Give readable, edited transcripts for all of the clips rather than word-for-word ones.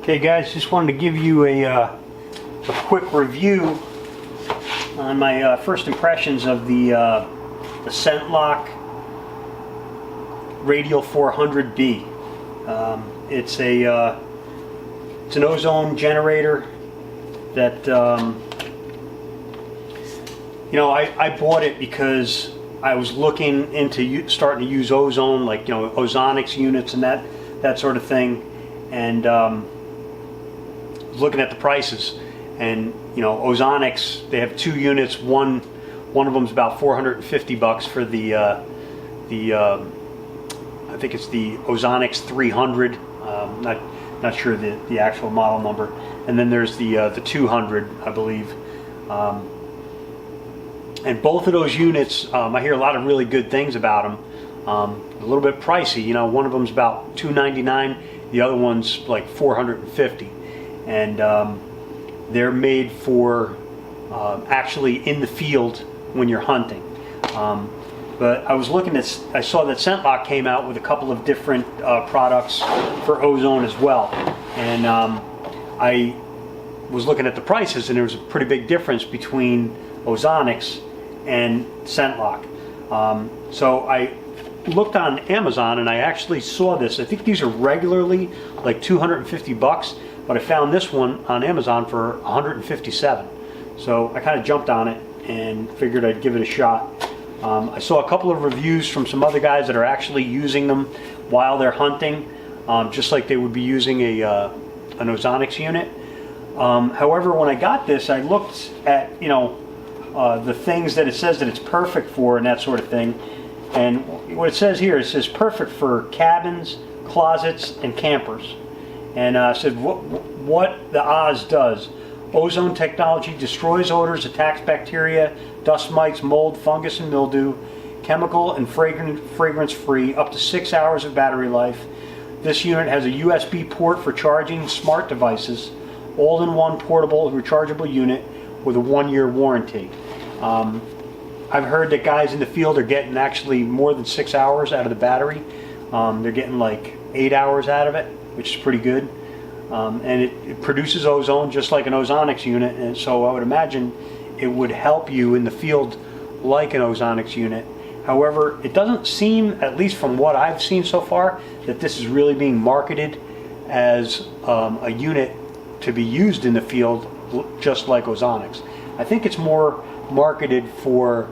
Okay guys, just wanted to give you a quick review on my first impressions of the Scentlok Radial 400B. It's an ozone generator that I bought it because I was looking into starting to use ozone, like ozonics units and that sort of thing, and looking at the prices. And ozonics, they have 2 units. One of them is about $450 for the I think it's the Ozonics 300. Not sure the actual model number. And then there's the 200, I believe. And both of those units, I hear a lot of really good things about them. A little bit pricey. One of them's about $299. The other one's like $450. And they're made for actually in the field when you're hunting. But I was looking at, I saw that Scentlok came out with a couple of different products for ozone as well. And I was looking at the prices, and there was a pretty big difference between ozonics and Scentlok. So I looked on Amazon and I actually saw this. I think these are regularly like $250, but I found this one on Amazon for $157. So I kind of jumped on it and figured I'd give it a shot. I saw a couple of reviews from some other guys that are actually using them while they're hunting, just like they would be using an ozonics unit. However, when I got this, I looked at the things that it says that it's perfect for and that sort of thing. And what it says here, it says perfect for cabins, closets, and campers. And it said what the Oz does. Ozone technology destroys odors, attacks bacteria, dust mites, mold, fungus, and mildew, chemical and fragrance free, up to 6 hours of battery life. This unit has a USB port for charging smart devices, all-in-one portable rechargeable unit with a 1-year warranty. I've heard that guys in the field are getting actually more than 6 hours out of the battery. They're getting like 8 hours out of it, which is pretty good. And it produces ozone just like an ozonics unit, and so I would imagine it would help you in the field like an ozonics unit. However, it doesn't seem, at least from what I've seen so far, that this is really being marketed as a unit to be used in the field just like ozonics. I think it's more marketed for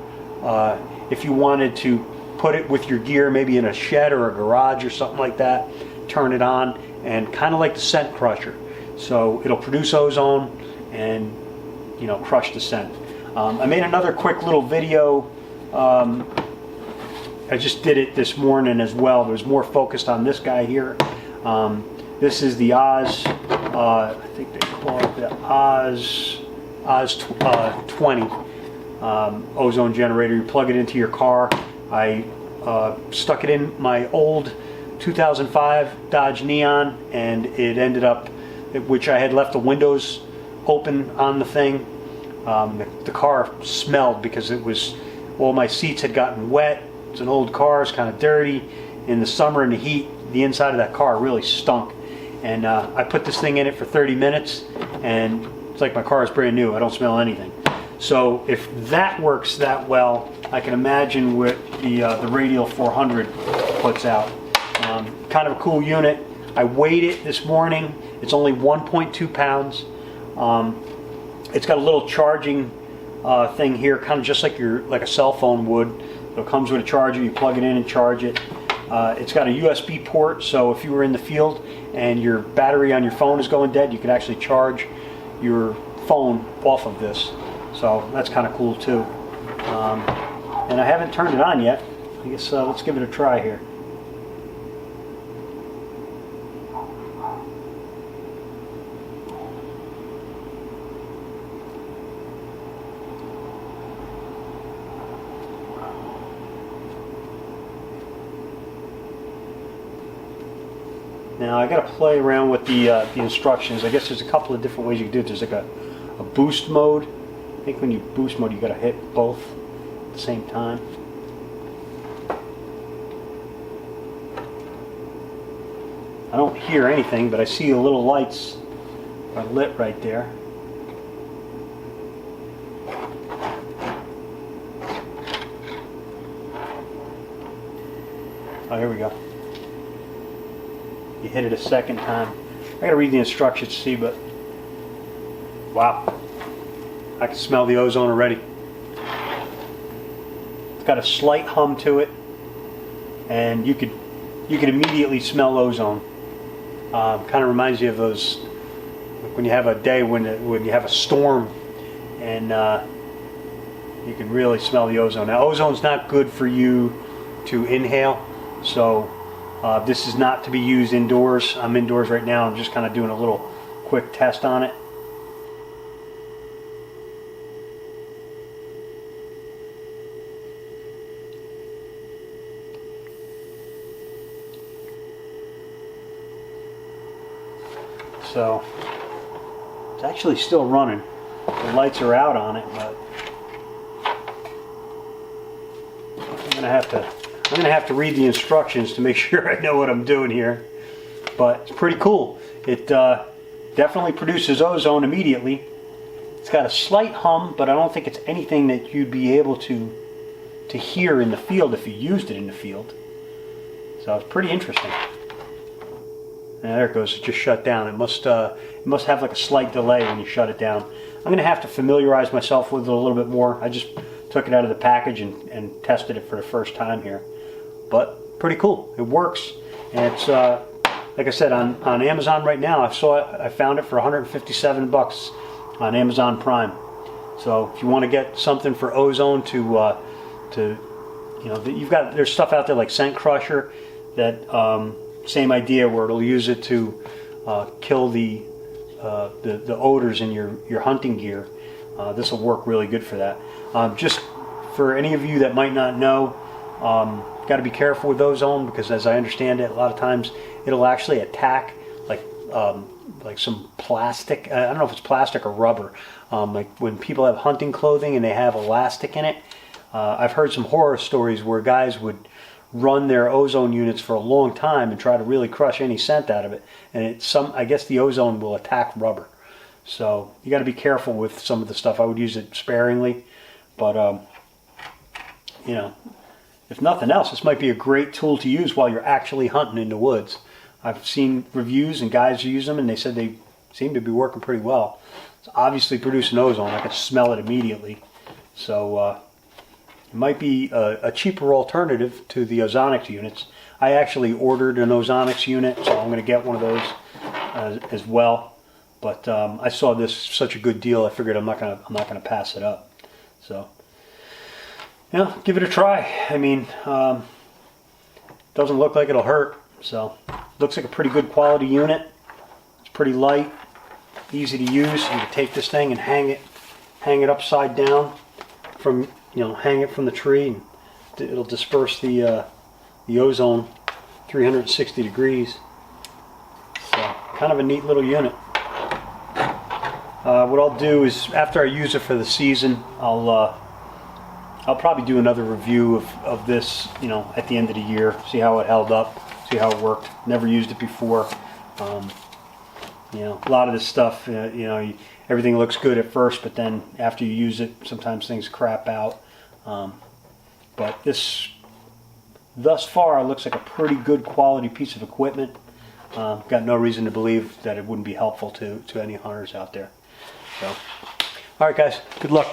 if you wanted to put it with your gear, maybe in a shed or a garage or something like that, turn it on, and kind of like the scent crusher. So it'll produce ozone and crush the scent. I made another quick little video. I just did it this morning as well. There's more focused on this guy here. This is the Oz, I think they call it the Oz 20 ozone generator. You plug it into your car. I stuck it in my old 2005 Dodge Neon, and it ended up, which I had left the windows open on the thing. The car smelled because all my seats had gotten wet. It's an old car, it's kind of dirty. In the summer and the heat, the inside of that car really stunk. And I put this thing in it for 30 minutes, and it's like my car is brand new. I don't smell anything. So if that works that well, I can imagine what the Radial 400 puts out. Kind of a cool unit. I weighed it this morning. It's only 1.2 pounds. It's got a little charging thing here, kind of just like a cell phone would. It comes with a charger. You plug it in and charge it. It's got a USB port, so if you were in the field and your battery on your phone is going dead, you could actually charge your phone off of this. So that's kind of cool too. And I haven't turned it on yet. I guess let's give it a try here. Now I got to play around with the instructions. I guess there's a couple of different ways you can do it. There's like a boost mode. I think when you boost mode, you got to hit both at the same time. I don't hear anything, but I see the little lights are lit right there. Oh, here we go. You hit it a second time. I gotta read the instructions to see, but wow, I can smell the ozone already. It's got a slight hum to it, and you could immediately smell ozone. Kind of reminds you of those when you have a day when you have a storm, and you can really smell the ozone. Now, ozone's not good for you to inhale, so this is not to be used indoors. I'm indoors right now. I'm just kind of doing a little quick test on it. So it's actually still running. The lights are out on it, but I'm gonna have to read the instructions to make sure I know what I'm doing here. But it's pretty cool. It definitely produces ozone immediately. It's got a slight hum, but I don't think it's anything that you'd be able to hear in the field if you used it in the field. So it's pretty interesting. And there it goes. It just shut down. It must have like a slight delay when you shut it down. I'm going to have to familiarize myself with it a little bit more. I just took it out of the package and tested it for the first time here. But pretty cool. It works. And it's like I said, on Amazon right now. I found it for 157 bucks on Amazon Prime. So if you want to get something for ozone to you know, there's stuff out there like Scent Crusher that same idea where it'll use it to kill the odors in your hunting gear. This will work really good for that. Just for any of you that might not know, got to be careful with ozone, because as I understand it, a lot of times it'll actually attack like some plastic. I don't know if it's plastic or rubber. Like when people have hunting clothing and they have elastic in it. I've heard some horror stories where guys would run their ozone units for a long time and try to really crush any scent out of it, and I guess the ozone will attack rubber. So you got to be careful with some of the stuff. I would use it sparingly, but you know, if nothing else, this might be a great tool to use while you're actually hunting in the woods. I've seen reviews and guys who use them, and they said they seem to be working pretty well. It's obviously producing ozone. I can smell it immediately. So it might be a cheaper alternative to the ozonics units. I actually ordered an ozonics unit, so I'm going to get one of those as well. But I saw this such a good deal, I figured I'm not gonna pass it up. So, you know, give it a try. I mean, doesn't look like it'll hurt. So, looks like a pretty good quality unit. It's pretty light, easy to use. You can take this thing and hang it upside down from, you know, hang it from the tree, and it'll disperse the ozone 360 degrees. So, kind of a neat little unit. What I'll do is, after I use it for the season, I'll probably do another review of this, you know, at the end of the year, see how it held up, see how it worked. Never used it before. You know, a lot of this stuff, you know, everything looks good at first, but then after you use it, sometimes things crap out. But this, thus far, looks like a pretty good quality piece of equipment. Got no reason to believe that it wouldn't be helpful to any hunters out there. So, all right, guys, good luck.